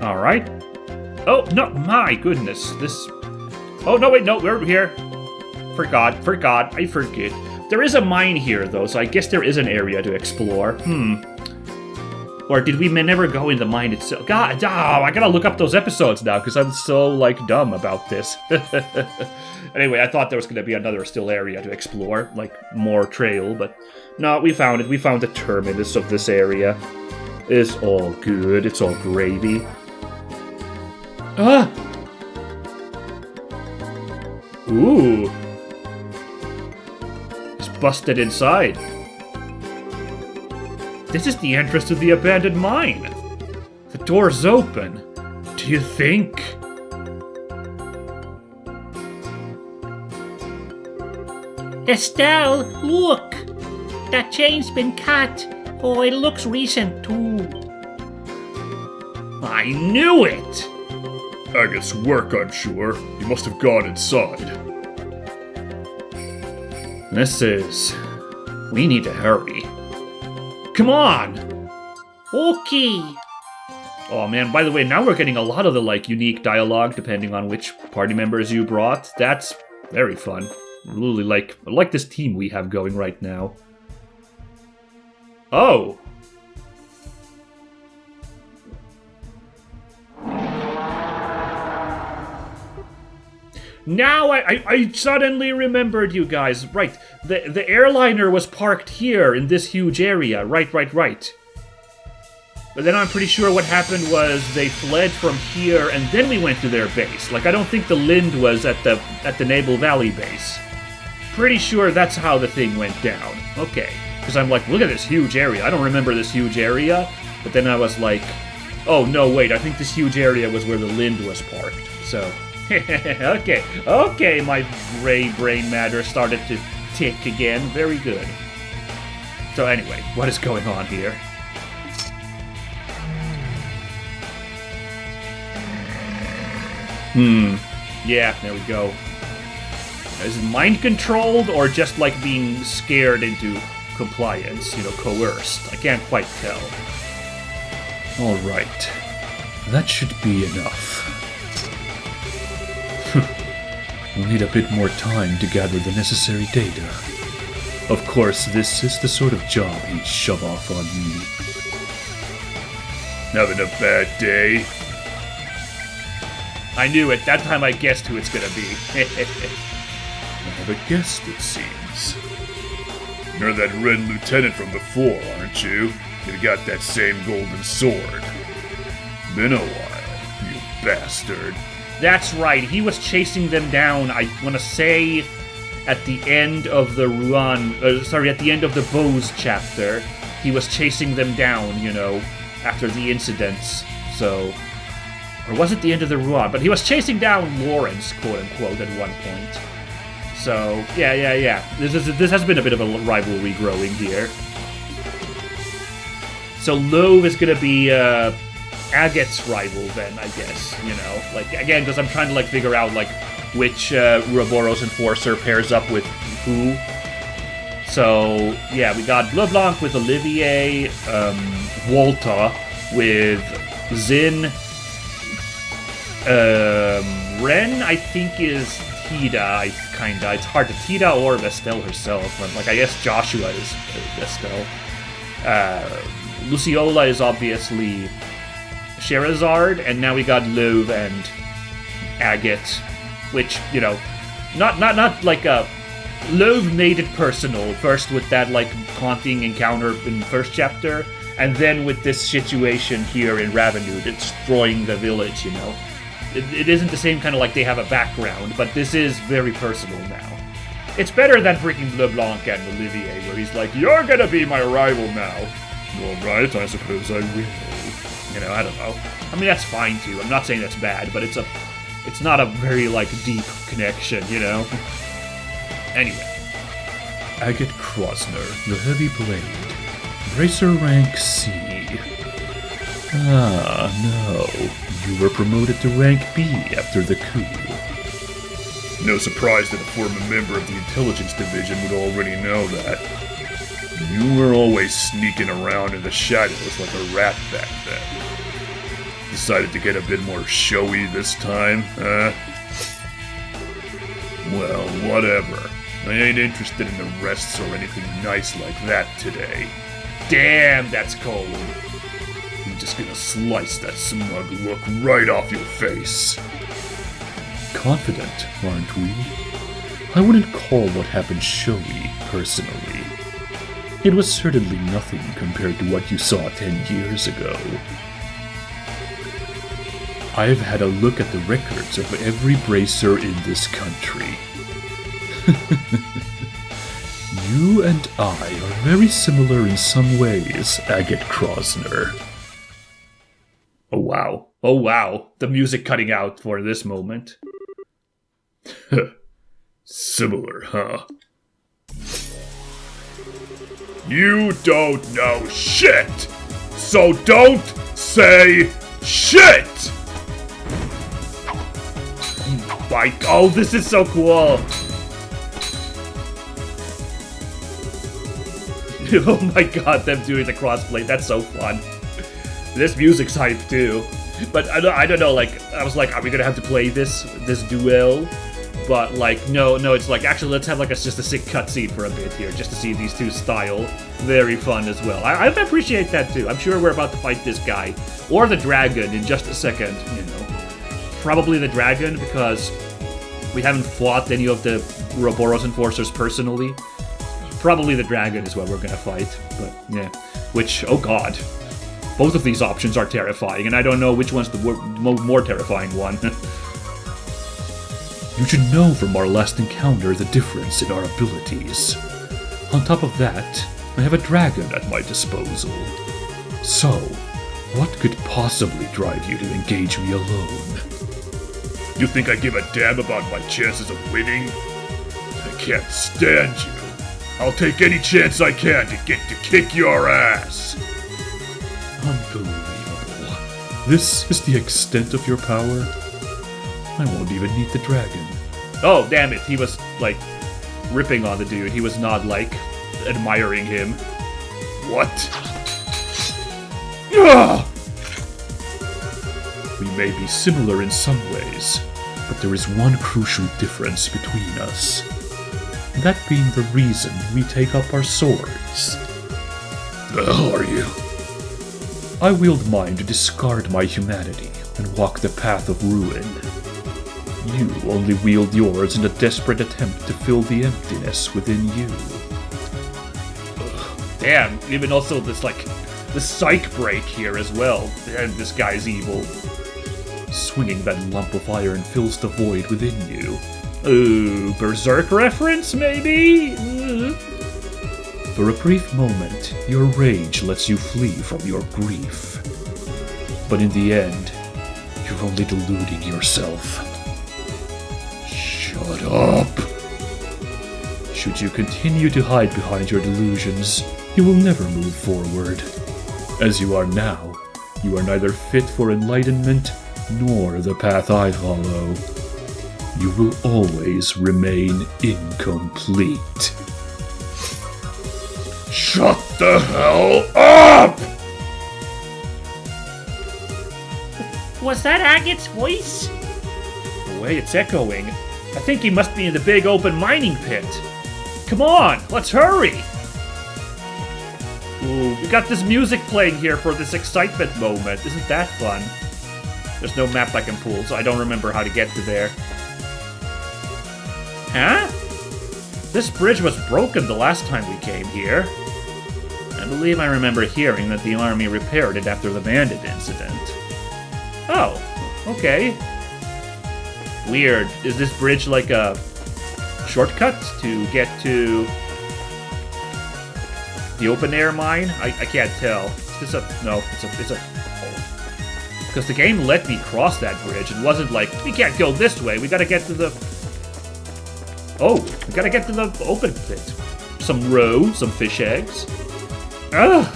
Alright. Oh, no, my goodness. This... Oh, no, wait, no, we're here. Forgot, I forget. There is a mine here, though, so I guess there is an area to explore. Or did we never go in the mine itself? God, I gotta look up those episodes now, because I'm so, like, dumb about this. Anyway, I thought there was gonna be another still area to explore, like, more trail, but... No, we found it. We found the terminus of this area. It's all good. It's all gravy. Ah! Ooh. It's busted inside. This is the entrance to the abandoned mine. The door's open. Do you think? Estelle, look! That chain's been cut. Oh, it looks recent too. I knew it! Agate's work, I'm sure. He must have gone inside. We need to hurry. Come on! Okay. Oh man, by the way, now we're getting a lot of the, like, unique dialogue depending on which party members you brought. That's very fun. I like this team we have going right now. Oh! Now I suddenly remembered, you guys. Right, the airliner was parked here in this huge area. Right. But then I'm pretty sure what happened was they fled from here and then we went to their base. Like, I don't think the Lind was at the Naval Valley base. Pretty sure that's how the thing went down. Okay. Because I'm like, look at this huge area. I don't remember this huge area. But then I was like, oh, no, wait. I think this huge area was where the Lind was parked. So, okay, my gray brain matter started to tick again. Very good. So anyway, what is going on here? Yeah, there we go. Is it mind controlled or just like being scared into compliance, coerced? I can't quite tell. All right. That should be enough. We'll need a bit more time to gather the necessary data. Of course, this is the sort of job he'd shove off on me. Having a bad day? I knew it. That time I guessed who it's gonna be. I have a guest, it seems. You're that red lieutenant from before, aren't you? You got that same golden sword. Been a while, you bastard. That's right. He was chasing them down, I want to say, at the end of the at the end of the Bose chapter. He was chasing them down, after the incidents. So... Or was it the end of the Ruan? But he was chasing down Lawrence, quote-unquote, at one point. So, yeah. This has been a bit of a rivalry growing here. So Loewe is going to be Agate's rival then, I guess, Like, again, because I'm trying to, figure out, which Ouroboros Enforcer pairs up with who. So, yeah, we got LeBlanc with Olivier, Volta with Zin, Ren, I think, is Tida, kinda. It's hard to Tida or Vestel herself. I guess Joshua is Vestel. Luciola is obviously Sherazard, and now we got Loewe and Agate, which, not like a... Loewe made it personal, first with that, haunting encounter in the first chapter, and then with this situation here in Ravennue, destroying the village, It isn't the same kind of they have a background, but this is very personal now. It's better than freaking LeBlanc and Olivier, where he's like, you're gonna be my rival now. Alright, I suppose I will. I don't know. I mean, that's fine too. I'm not saying that's bad, but it's not a very, deep connection, Anyway. Agate Krosner, the Heavy Blade. Bracer rank C. Ah, no. You were promoted to rank B after the coup. No surprise that a former member of the Intelligence Division would already know that. You were always sneaking around in the shadows like a rat back then. Decided to get a bit more showy this time, huh? Well, whatever. I ain't interested in the rests or anything nice like that today. Damn, that's cold. I'm just gonna slice that smug look right off your face. Confident, aren't we? I wouldn't call what happened showy, personally. It was certainly nothing compared to what you saw 10 years ago. I've had a look at the records of every bracer in this country. You and I are very similar in some ways, Agate Krosner. Oh wow. Oh wow. The music cutting out for this moment. Similar, huh? You don't know shit! So don't say shit! Oh, this is so cool. Oh my god, them doing the crossplay, that's so fun. This music's hype too. But I don't know, like, I was like, are we gonna have to play this duel? But like, no, it's like, actually let's have like just a sick cutscene for a bit here, just to see these two style. Very fun as well. I appreciate that too. I'm sure we're about to fight this guy. Or the dragon in just a second, you know. Probably the dragon, because we haven't fought any of the Ouroboros enforcers personally. Probably the dragon is what we're gonna fight, but yeah. Which, oh god. Both of these options are terrifying, and I don't know which one's the more terrifying one. You should know from our last encounter the difference in our abilities. On top of that, I have a dragon at my disposal. So, what could possibly drive you to engage me alone? You think I give a damn about my chances of winning? I can't stand you. I'll take any chance I can to get to kick your ass. Unbelievable. This is the extent of your power? I won't even need the dragon. Oh, damn it. He was, like, ripping on the dude. He was not, like, admiring him. What? Ugh! We may be similar in some ways, but there is one crucial difference between us. That being the reason we take up our swords. The hell are you? I wield mine to discard my humanity and walk the path of ruin. You only wield yours in a desperate attempt to fill the emptiness within you. Damn, even also this, like, the psych break here as well. And this guy's evil. Swinging that lump of iron fills the void within you. Ooh, Berserk reference, maybe? For a brief moment, your rage lets you flee from your grief. But in the end, you're only deluding yourself. Shut up! Should you continue to hide behind your delusions, you will never move forward. As you are now, you are neither fit for enlightenment nor the path I follow. You will always remain incomplete. Shut the hell up! Was that Agate's voice? The way it's echoing. I think he must be in the big open mining pit. Come on, let's hurry! Ooh, we got this music playing here for this excitement moment. Isn't that fun? There's no map I can pull, so I don't remember how to get to there. Huh? This bridge was broken the last time we came here. I believe I remember hearing that the army repaired it after the bandit incident. Oh, okay. Weird. Is this bridge like a shortcut to get to the open air mine? I can't tell. Is this a... No, it's a... Because the game let me cross that bridge. It wasn't like, we can't go this way. We gotta get to the... Oh, we gotta get to the open pit. Some roe, some fish eggs. Ugh!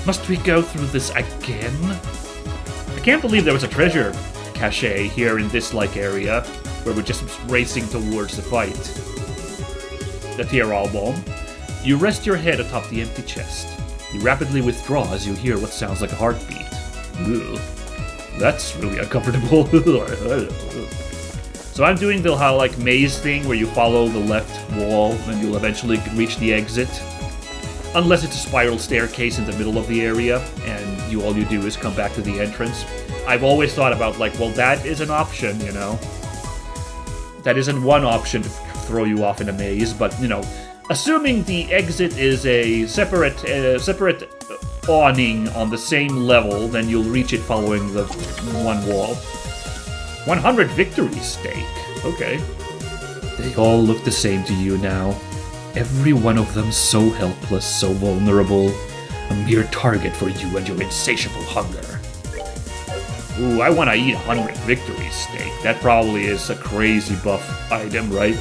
Must we go through this again? I can't believe there was a treasure cache here in this, like, area, where we're just racing towards the fight. The Tyrol bomb. You rest your head atop the empty chest. You rapidly withdraw as you hear what sounds like a heartbeat. Ugh. That's really uncomfortable. So I'm doing the like maze thing where you follow the left wall and you'll eventually reach the exit. Unless it's a spiral staircase in the middle of the area and all you do is come back to the entrance. I've always thought about like, well, that is an option, you know. That isn't one option to throw you off in a maze, but, you know, assuming the exit is a separate awning on the same level, then you'll reach it following the one wall. 100 victory stake. Okay. They all look the same to you now. Every one of them so helpless, so vulnerable. A mere target for you and your insatiable hunger. Ooh, I want to eat 100 victory steak. That probably is a crazy buff item, right?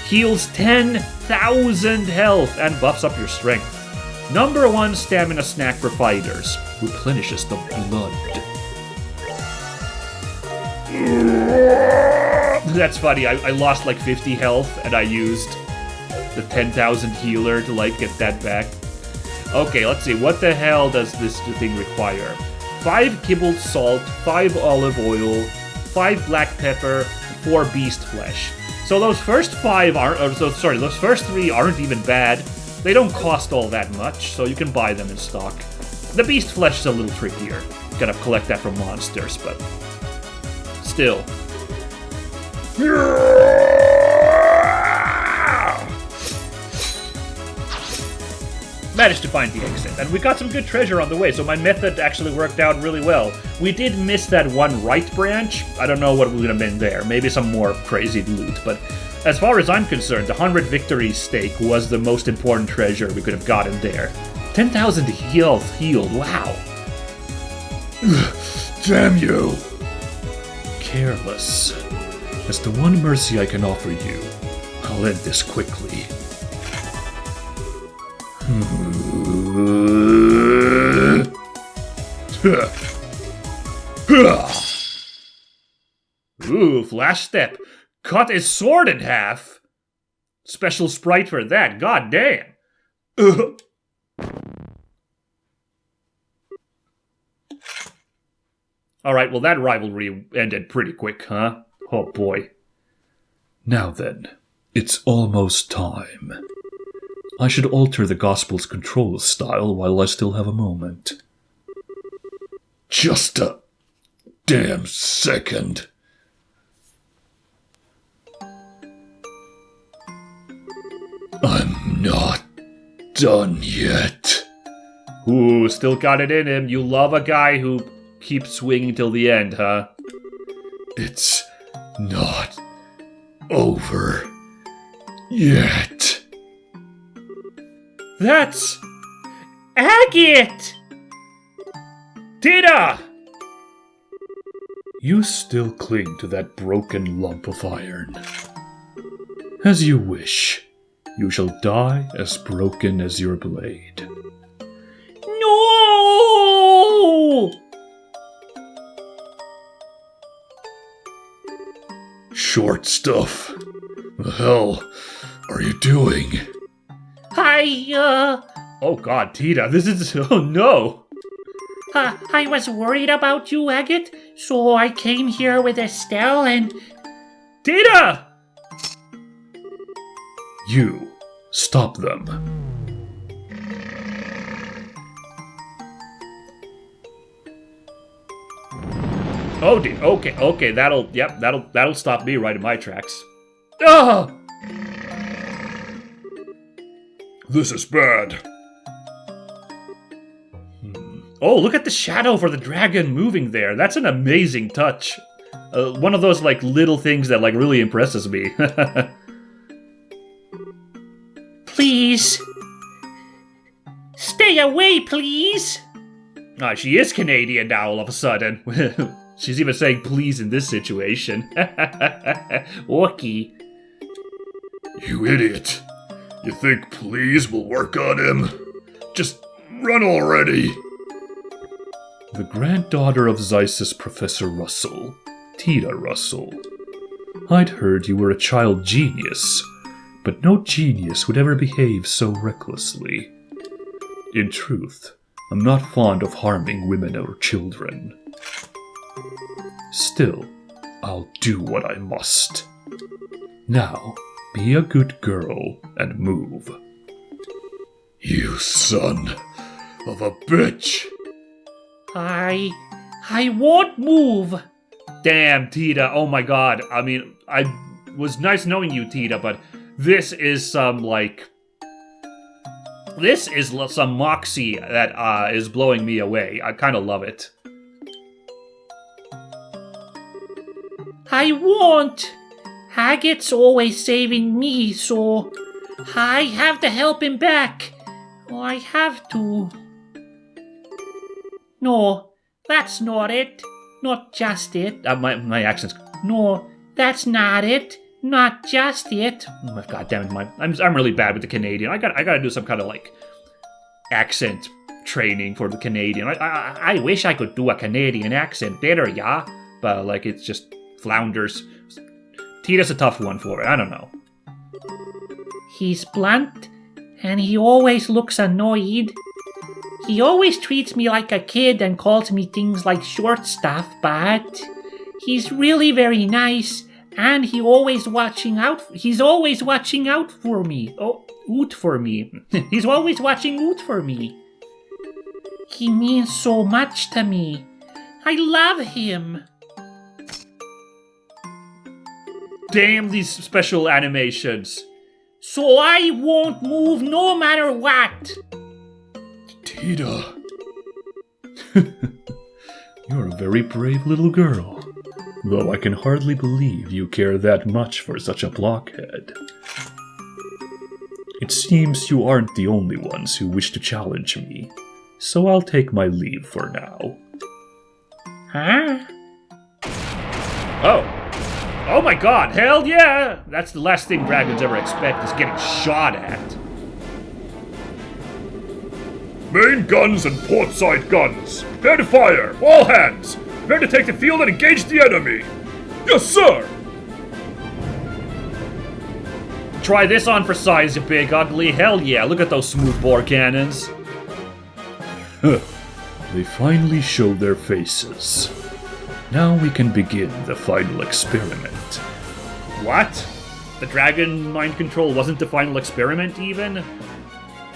Heals 10,000 health and buffs up your strength. Number 1 stamina snack for fighters. Replenishes the blood. That's funny, I lost like 50 health and I used the 10,000 healer to like get that back. Okay, let's see, what the hell does this thing require? 5 kibbled salt, 5 olive oil, 5 black pepper, 4 beast flesh. So those first 5 aren't, those first 3 aren't even bad. They don't cost all that much, so you can buy them in stock. The beast flesh is a little trickier. You gotta collect that from monsters, but still. Managed to find the exit, and we got some good treasure on the way, so my method actually worked out really well. We did miss that one right branch. I don't know what would have been there. Maybe some more crazy loot, but as far as I'm concerned, the 100 victory stake was the most important treasure we could have gotten there. 10,000 health healed, wow. Damn you! Careless. As the one mercy I can offer you, I'll end this quickly. Ooh, flash step. Cut his sword in half. Special sprite for that, god damn. Alright, well that rivalry ended pretty quick, huh? Oh boy. Now then, it's almost time. I should alter the Gospel's control style while I still have a moment. Just a damn second. I'm not done yet. Ooh, still got it in him. You love a guy who keeps swinging till the end, huh? It's not over yet. That's Agate! Tina! You still cling to that broken lump of iron. As you wish. You shall die as broken as your blade. No! Short stuff. The hell are you doing? Oh god, Tina, this is... Oh no! I was worried about you, Agate, so I came here with Estelle and... Tina! You, stop them. Oh, okay, that'll stop me right in my tracks. Ugh! This is bad. Oh, look at the shadow for the dragon moving there. That's an amazing touch. One of those, like, little things that, like, really impresses me. Please. Stay away, please. Ah, she is Canadian now, all of a sudden. She's even saying please in this situation. Orky. You idiot. You think please will work on him? Just run already. The granddaughter of Zeiss's Professor Russell, Tina Russell. I'd heard you were a child genius, but no genius would ever behave so recklessly. In truth, I'm not fond of harming women or children. Still, I'll do what I must. Now, be a good girl and move. You son of a bitch! I won't move. Damn, Tita. Oh my god. I mean, I was nice knowing you, Tita, but this is some, like... This is some moxie that is blowing me away. I kind of love it. I won't. Agate's always saving me, so I have to help him back. I have to. No, that's not it. Not just it. My accent's... No, that's not it. Not just it. Oh, God damn it, I'm really bad with the Canadian. I gotta do some kind of, like, accent training for the Canadian. I wish I could do a Canadian accent better, yeah? But, like, it's just flounders. Tita's a tough one for it. I don't know. He's blunt, and he always looks annoyed. He always treats me like a kid and calls me things like short stuff, but he's really very nice, and he's always watching out for me. Oh, out for me. He's always watching out for me. He means so much to me. I love him. Damn these special animations. So I won't move no matter what. Tita. You're a very brave little girl, though I can hardly believe you care that much for such a blockhead. It seems you aren't the only ones who wish to challenge me, so I'll take my leave for now. Huh? Oh my god, hell yeah! That's the last thing dragons ever expect, is getting shot at. Main guns and portside guns. Prepare to fire. All hands. Prepare to take the field and engage the enemy. Yes, sir. Try this on for size, you big ugly. Hell yeah, look at those smoothbore cannons. They finally show their faces. Now we can begin the final experiment. What? The dragon mind control wasn't the final experiment, even?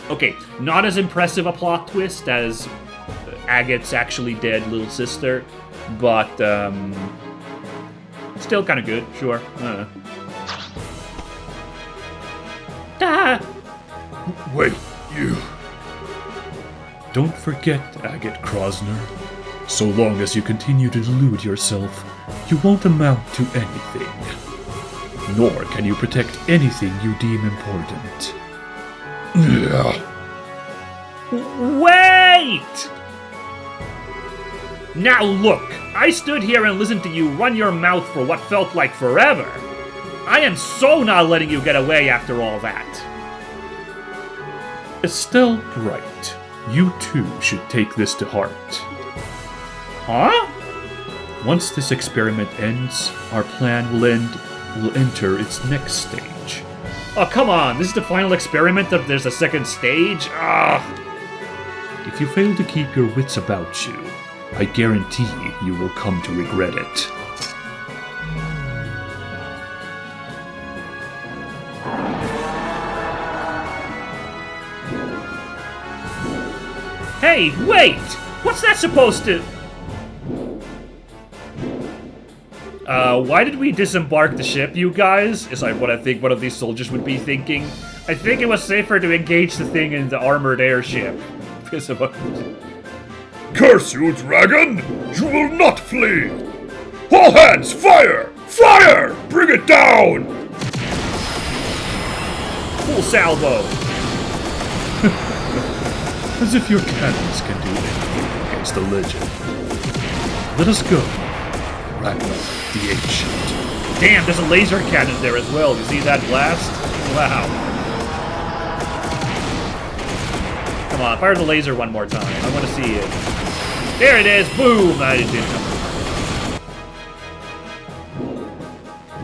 Okay, not as impressive a plot twist as Agate's actually dead little sister, but, still kind of good, sure. Wait, you. Don't forget, Agate Krosner. So long as you continue to delude yourself, you won't amount to anything. Nor can you protect anything you deem important. Wait! Now look, I stood here and listened to you run your mouth for what felt like forever. I am so not letting you get away after all that. Estelle Bright, you too should take this to heart. Huh? Once this experiment ends, our plan will enter its next stage. Oh, come on, this is the final experiment that there's a second stage? Ugh. If you fail to keep your wits about you, I guarantee you will come to regret it. Hey, wait! What's that supposed to... why did we disembark the ship, you guys? Is like what I think one of these soldiers would be thinking. I think it was safer to engage the thing in the armored airship. Because of what... Curse you, dragon! You will not flee! All hands, fire! Fire! Bring it down! Full salvo! As if your cannons can do anything against the legend. Let us go. Ravennue the Ancient. Damn, there's a laser cannon there as well. You see that blast? Wow. Come on, fire the laser one more time. I want to see it. There it is! Boom! I didn't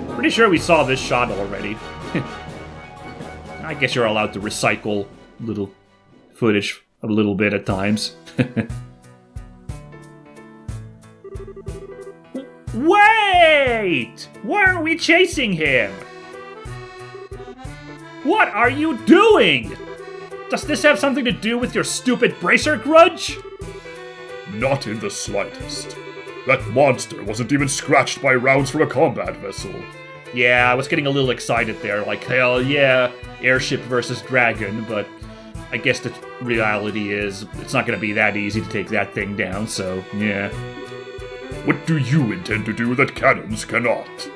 come. Pretty sure we saw this shot already. I guess you're allowed to recycle little footage a little bit at times. Wait! Why are we chasing him? What are you doing? Does this have something to do with your stupid bracer grudge? Not in the slightest. That monster wasn't even scratched by rounds from a combat vessel. Yeah, I was getting a little excited there, like, hell yeah, airship versus dragon, but I guess the reality is it's not going to be that easy to take that thing down, so, yeah. What do you intend to do that cannons cannot?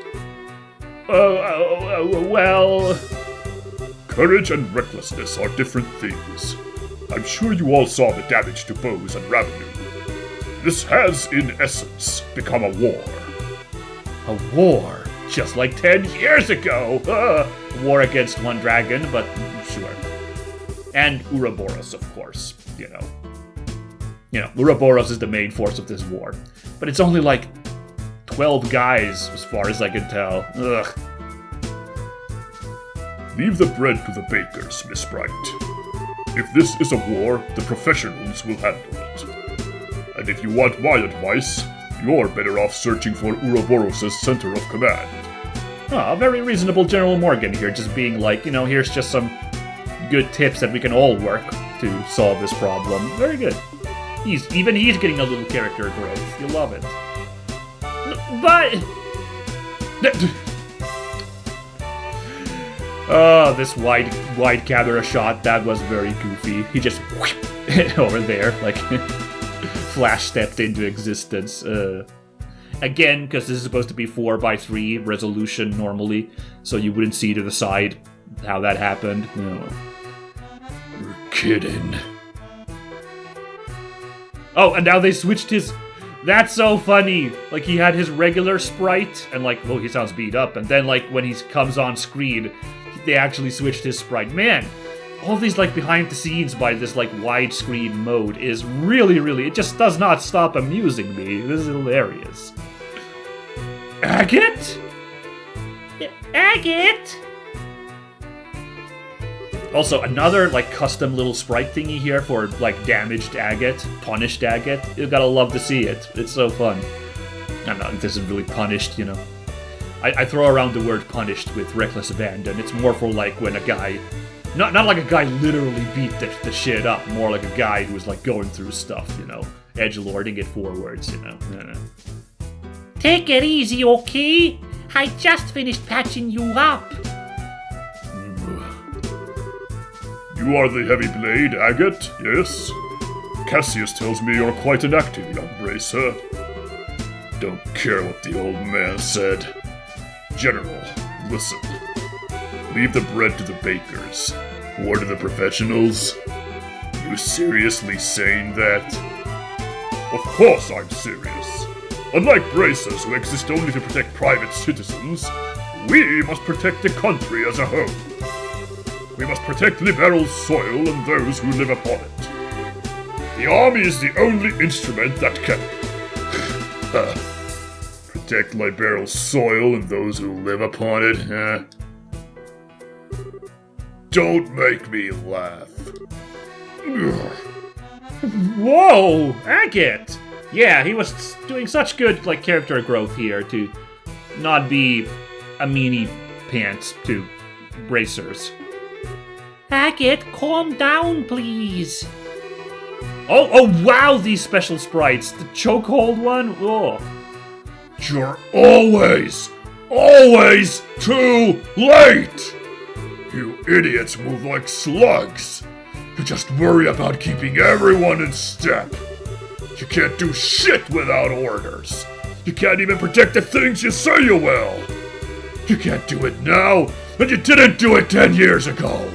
Well... Courage and recklessness are different things. I'm sure you all saw the damage to bows and Ravennue. This has, in essence, become a war. A war? Just like 10 years ago! War against one dragon, but sure. And Ouroboros, of course, you know. Ouroboros is the main force of this war. But it's only like 12 guys, as far as I can tell. Ugh. Leave the bread to the bakers, Miss Bright. If this is a war, the professionals will handle it. And if you want my advice, you're better off searching for Ouroboros' center of command. Oh, very reasonable General Morgan here, just being like, here's just some good tips that we can all work to solve this problem. Very good. He's getting a little character growth. You love it. But... Oh, this wide camera shot, that was very goofy. He just over there, like, flash stepped into existence. Again, because this is supposed to be 4:3 resolution normally, so you wouldn't see to the side how that happened. No. You're kidding. Oh, and now they switched his... That's so funny! Like, he had his regular sprite, and like, oh, he sounds beat up, and then like, when he comes on screen, they actually switched his sprite. Man, all these like behind the scenes by this like widescreen mode is really, it just does not stop amusing me. This is hilarious. Agate? Agate! Also, another like custom little sprite thingy here for like damaged Agate, punished Agate. You gotta love to see it. It's so fun. I don't know, this is really punished, I throw around the word punished with reckless abandon. It's more for like when a guy, not like a guy literally beat the shit up, more like a guy who's like going through stuff, edgelording it forwards, Take it easy, okay? I just finished patching you up. You are the heavy blade, Agate, yes? Cassius tells me you're quite an active young bracer. Don't care what the old man said. General, listen. Leave the bread to the bakers. War to the professionals? You seriously saying that? Of course I'm serious. Unlike bracers who exist only to protect private citizens, we must protect the country as a whole. We must protect Liberal's soil and those who live upon it. The army is the only instrument that can... protect Liberal's soil and those who live upon it, Don't make me laugh. Whoa! Agate! Yeah, he was doing such good like character growth here to not be a meanie pants to bracers. Agate, calm down, please. Oh wow, these special sprites. The chokehold one? Oh. You're always too late! You idiots move like slugs. You just worry about keeping everyone in step. You can't do shit without orders. You can't even protect the things you say you will. You can't do it now, and you didn't do it 10 years ago.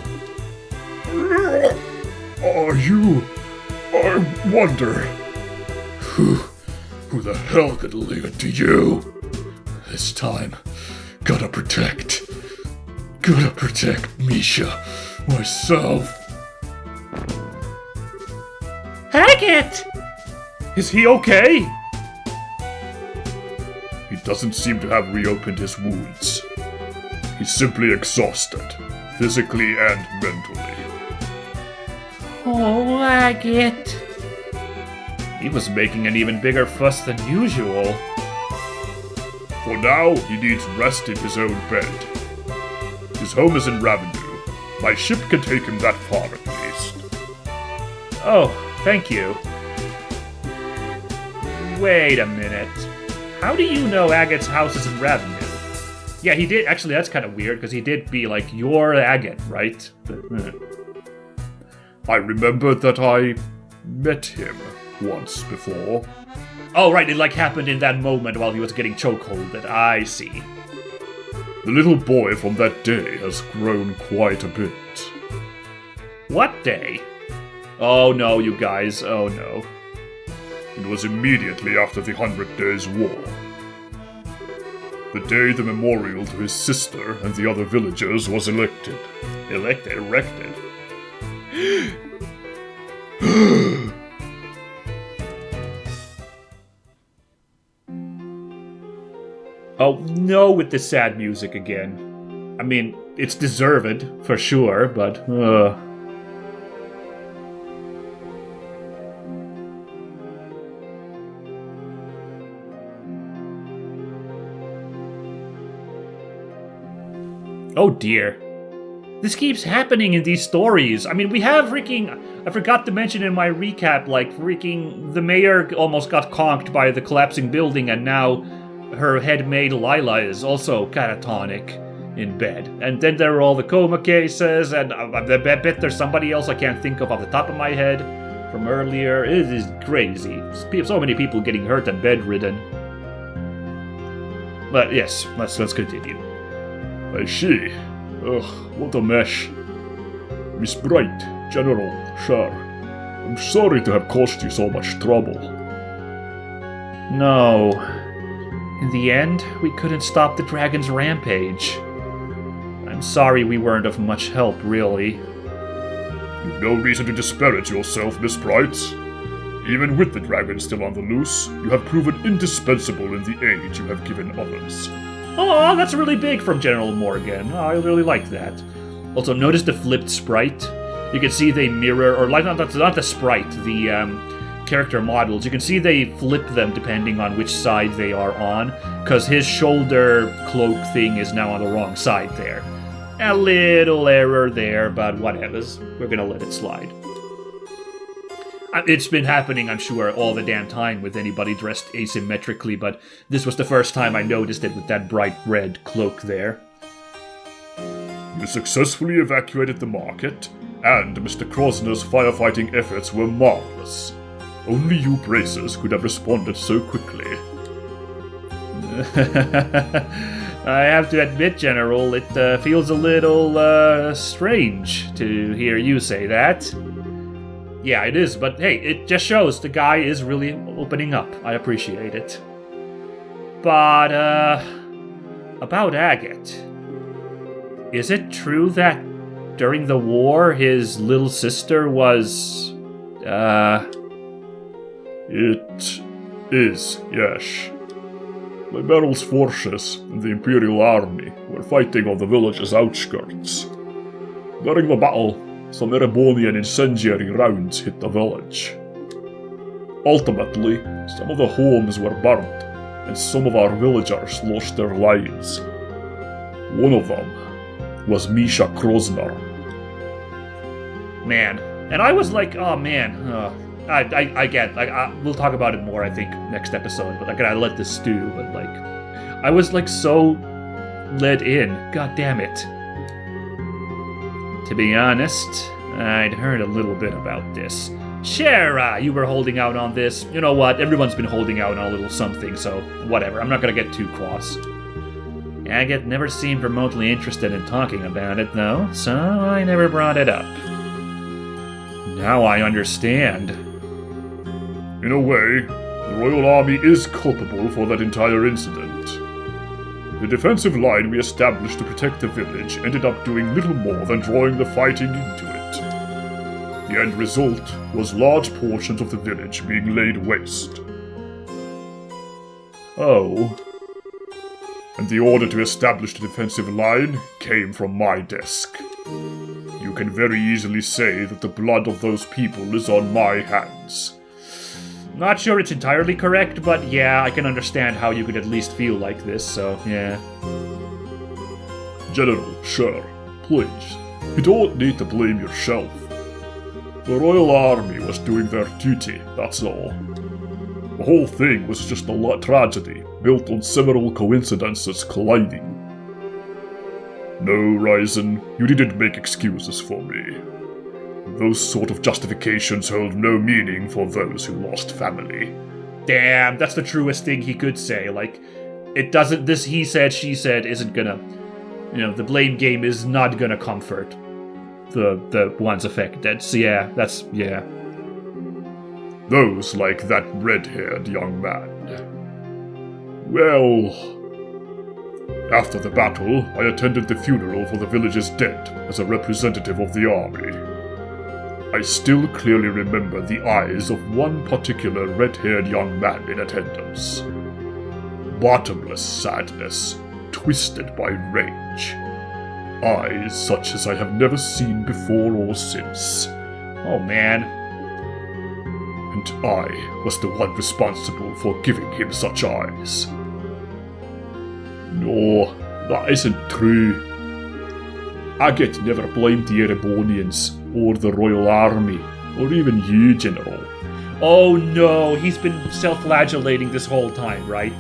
I wonder, who the hell could leave it to you? This time, gotta protect Misha, myself. Agate! Is he okay? He doesn't seem to have reopened his wounds. He's simply exhausted, physically and mentally. Oh, Agate. He was making an even bigger fuss than usual. For now, he needs rest in his own bed. His home is in Ravennue. My ship can take him that far at least. Oh, thank you. Wait a minute. How do you know Agate's house is in Ravennue? Yeah, he did. Actually, that's kind of weird, because he did be like, you're Agate, right? I remember that I met him once before. Oh, right, it like happened in that moment while he was getting chokeholded. I see. The little boy from that day has grown quite a bit. What day? Oh no, you guys, oh no. It was immediately after the 100 Days' War. The day the memorial to his sister and the other villagers was erected. Erected? Oh, no with the sad music again. I mean, it's deserved, for sure, but... Oh dear. This keeps happening in these stories. I mean, we have freaking... I forgot to mention in my recap, like, freaking... The mayor almost got conked by the collapsing building, and now her head maid Lila is also catatonic in bed. And then there are all the coma cases, and I bet there's somebody else I can't think of off the top of my head from earlier. It is crazy. So many people getting hurt and bedridden. But yes, let's continue. I see. Ugh, what a mess. Miss Bright, General, sir. I'm sorry to have caused you so much trouble. No. In the end, we couldn't stop the dragon's rampage. I'm sorry we weren't of much help, really. You've no reason to disparage yourself, Miss Bright. Even with the dragon still on the loose, you have proven indispensable in the aid you have given others. Oh, that's really big from General Morgan. Oh, I really like that. Also, notice the flipped sprite. You can see they mirror, or like not the sprite, the character models. You can see they flip them depending on which side they are on, because his shoulder cloak thing is now on the wrong side there. A little error there, but whatevers. We're gonna let it slide. It's been happening, I'm sure, all the damn time with anybody dressed asymmetrically, but this was the first time I noticed it with that bright red cloak there. You successfully evacuated the market, and Mr. Krosner's firefighting efforts were marvelous. Only you bracers could have responded so quickly. I have to admit, General, it feels a little strange to hear you say that. Yeah, it is, but hey, it just shows the guy is really opening up. I appreciate it. But, about Agate. Is it true that during the war his little sister was, It is, yes. My Meryl's forces and the Imperial Army were fighting on the village's outskirts. During the battle, some Erebonian incendiary rounds hit the village. Ultimately, some of the homes were burnt, and some of our villagers lost their lives. One of them was Misha Krosner. Man. And I was like, oh man, I get, like, we'll talk about it more, I think, next episode, but I gotta let this stew, but like, I was like so let in, god damn it. To be honest, I'd heard a little bit about this. Sure, you were holding out on this. You know what, everyone's been holding out on a little something, so whatever, I'm not gonna get too cross. Agate never seemed remotely interested in talking about it, though, so I never brought it up. Now I understand. In a way, the Royal Army is culpable for that entire incident. The defensive line we established to protect the village ended up doing little more than drawing the fighting into it. The end result was large portions of the village being laid waste. Oh. And the order to establish the defensive line came from my desk. You can very easily say that the blood of those people is on my hands. Not sure it's entirely correct, but yeah, I can understand how you could at least feel like this, so yeah. General, sure, please. You don't need to blame yourself. The Royal Army was doing their duty, that's all. The whole thing was just a tragedy built on several coincidences colliding. No, Ryzen, you didn't make excuses for me. Those sort of justifications hold no meaning for those who lost family. Damn, that's the truest thing he could say. Like, it doesn't, this he said, she said isn't gonna, the blame game is not gonna comfort the ones affected. So yeah, yeah. Those like that red-haired young man. Well, after the battle, I attended the funeral for the village's dead as a representative of the army. I still clearly remember the eyes of one particular red-haired young man in attendance. Bottomless sadness, twisted by rage. Eyes such as I have never seen before or since. Oh man. And I was the one responsible for giving him such eyes. No, that isn't true. Agate never blamed the Erebonians, or the Royal Army, or even you, General. Oh no, he's been self-flagellating this whole time, right?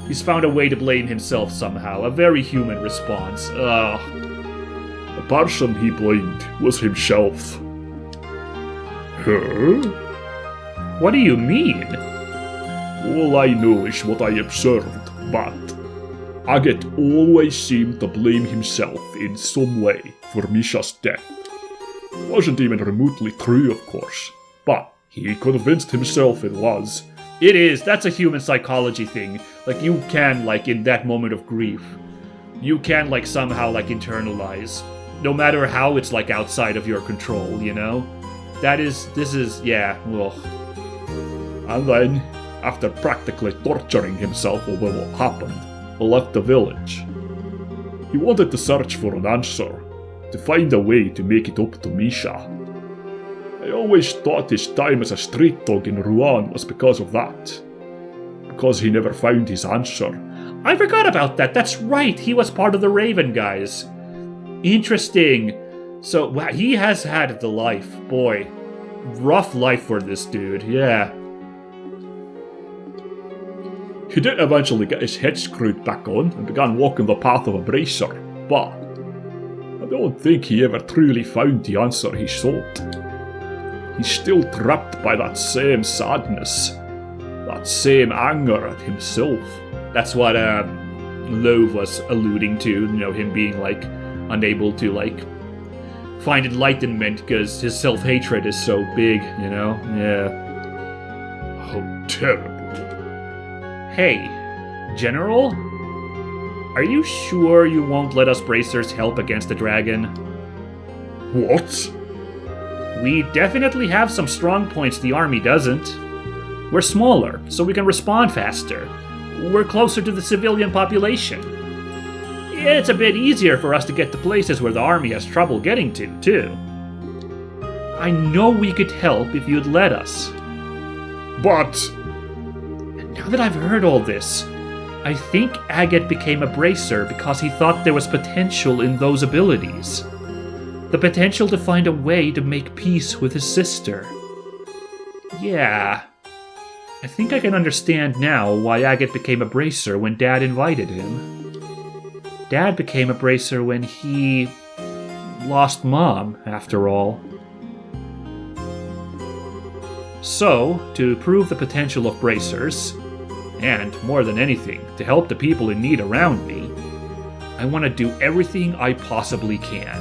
He's found a way to blame himself somehow, a very human response. Ugh. The person he blamed was himself. Huh? What do you mean? All I know is what I observed, but Agate always seemed to blame himself in some way for Misha's death. Wasn't even remotely true, of course, but he convinced himself it was. It is, that's a human psychology thing. Like, you can, like, in that moment of grief, you can, like, somehow, like, internalize. No matter how it's, like, outside of your control, this is, yeah, ugh. And then, after practically torturing himself over what happened, he left the village. He wanted to search for an answer, to find a way to make it up to Misha. I always thought his time as a street dog in Rouen was because of that. Because he never found his answer. I forgot about that, that's right, he was part of the Raven guys. Interesting. So, wow, he has had the life, boy. Rough life for this dude, yeah. He did eventually get his head screwed back on and began walking the path of a bracer, but I don't think he ever truly found the answer he sought. He's still trapped by that same sadness, that same anger at himself. That's what Loewe was alluding to, him being like unable to like find enlightenment because his self-hatred is so big, yeah. How terrible. Hey, General? Are you sure you won't let us bracers help against the dragon? What? We definitely have some strong points the army doesn't. We're smaller, so we can respond faster. We're closer to the civilian population. It's a bit easier for us to get to places where the army has trouble getting to, too. I know we could help if you'd let us. But... Now that I've heard all this, I think Agate became a bracer because he thought there was potential in those abilities. The potential to find a way to make peace with his sister. Yeah. I think I can understand now why Agate became a bracer when Dad invited him. Dad became a bracer when he lost Mom, after all. So, to prove the potential of bracers, and more than anything, to help the people in need around me, I want to do everything I possibly can.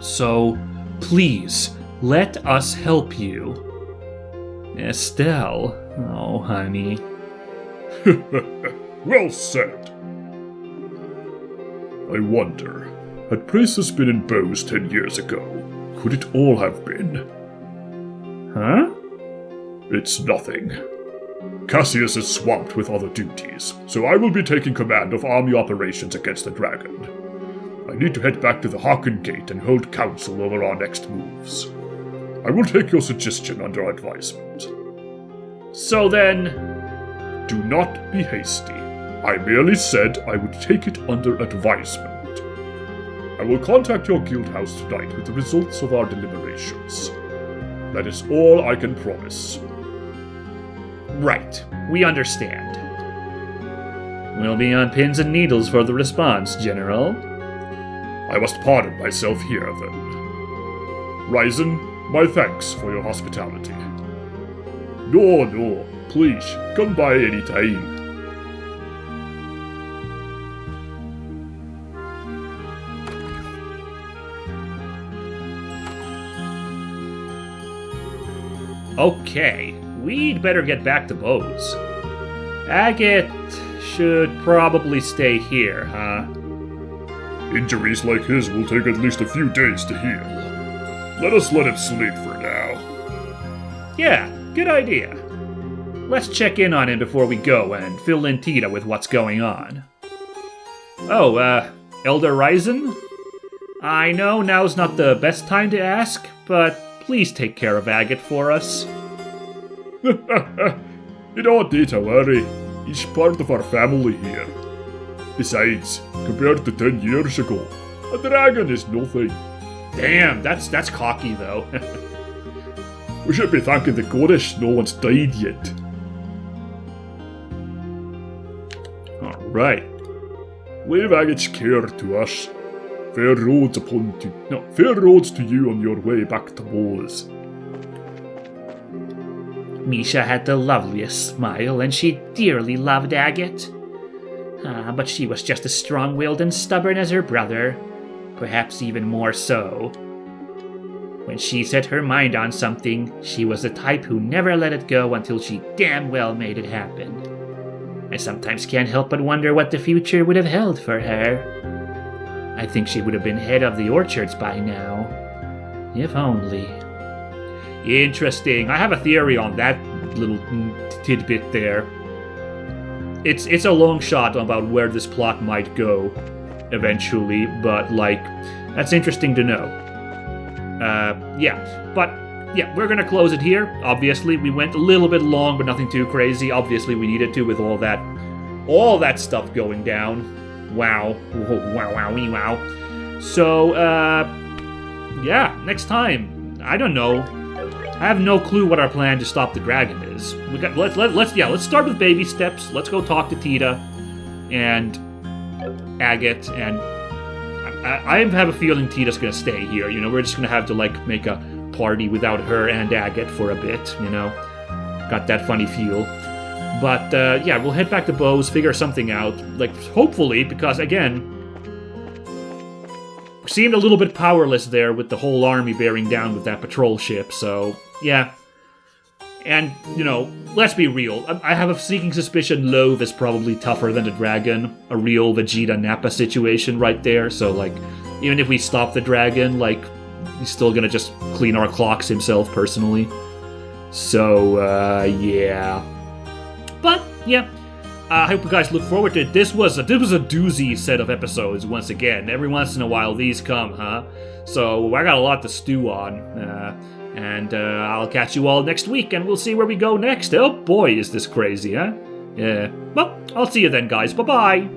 So, please, let us help you. Estelle, oh honey. Well said. I wonder, had bracers been in bows 10 years ago, could it all have been? Huh? It's nothing. Cassius is swamped with other duties, so I will be taking command of army operations against the dragon. I need to head back to the Haken Gate and hold council over our next moves. I will take your suggestion under advisement. So then, Do not be hasty. I merely said I would take it under advisement. I will contact your guild house tonight with the results of our deliberations. That is all I can promise. right, we understand. We'll be on pins and needles for the response, General. I must pardon myself here, then. Ryzen, my thanks for your hospitality. No, please, come by any time. Okay, we'd better get back to Bose. Agate should probably stay here, huh? Injuries like his will take at least a few days to heal. Let us let him sleep for now. Yeah, good idea. Let's check in on him before we go and fill in Tita with what's going on. Oh, Elder Ryzen? I know now's not the best time to ask, but please take care of Agate for us. You don't need to worry. He's part of our family here. Besides, compared to 10 years ago, a dragon is nothing. Damn, that's cocky though. We should be thanking the goddess no one's died yet. Alright. Leave Agate's care to us. Fair roads to you on your way back to Bose. Misha had the loveliest smile, and she dearly loved Agate. But she was just as strong-willed and stubborn as her brother, perhaps even more so. When she set her mind on something, she was the type who never let it go until she damn well made it happen. I sometimes can't help but wonder what the future would have held for her. I think she would have been head of the orchards by now. If only. Interesting. I have a theory on that little tidbit there. It's a long shot about where this plot might go eventually, but that's interesting to know. We're gonna close it here. Obviously, we went a little bit long, but nothing too crazy. Obviously, we needed to with all that stuff going down. Wow. So, next time. I don't know. I have no clue what our plan to stop the dragon is. Let's start with baby steps. Let's go talk to Tita and Agate, and I have a feeling Tita's gonna stay here. We're just gonna have to make a party without her and Agate for a bit. Got that funny feel. But we'll head back to Bose, figure something out. Hopefully, because again, we seemed a little bit powerless there with the whole army bearing down with that patrol ship. So yeah. And, let's be real. I have a sneaking suspicion Loewe is probably tougher than the dragon. A real Vegeta Nappa situation right there. So, even if we stop the dragon, he's still gonna just clean our clocks himself personally. So, yeah. But, yeah. I hope you guys look forward to it. This was a doozy set of episodes once again. Every once in a while these come, huh? So, I got a lot to stew on. And I'll catch you all next week, and we'll see where we go next. Oh boy, is this crazy, huh? Yeah. Well, I'll see you then, guys. Bye-bye.